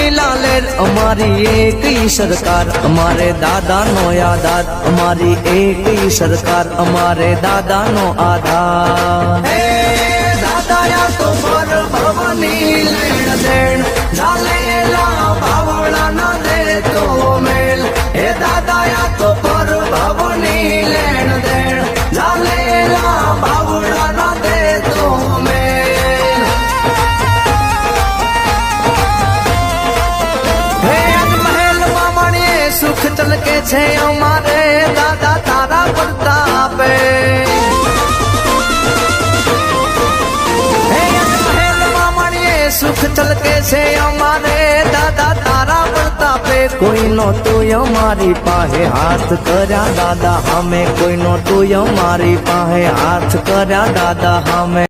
લીલા લેર અમારી એક સરકાર, અમારે દાદાનો આધાર, અમારી એક સરકાર, અમારે દાદાનો આધાર. હે દાદાયા તો પર ભવની લેણ દેણ, ઝાલેલા બાવળા ના દે તો મેલ. હે દાદાયા તો પર ભવની લેણ દેણ, ઝાલેલા બાવળા ના દે તો મેલ. હે મહેલમાં મણીએ સુખ ચલકે છે અમારે દાદા તારા પ્રતાપે. સુખ ચલકે છે અમારે દાદા તારા પ્રતાપે. કોઈનો તું અમારી પાસે હાથ કર્યા દાદા અમે, કોઈનો તું અમારી પાસે હાથ કર્યા દાદા અમે.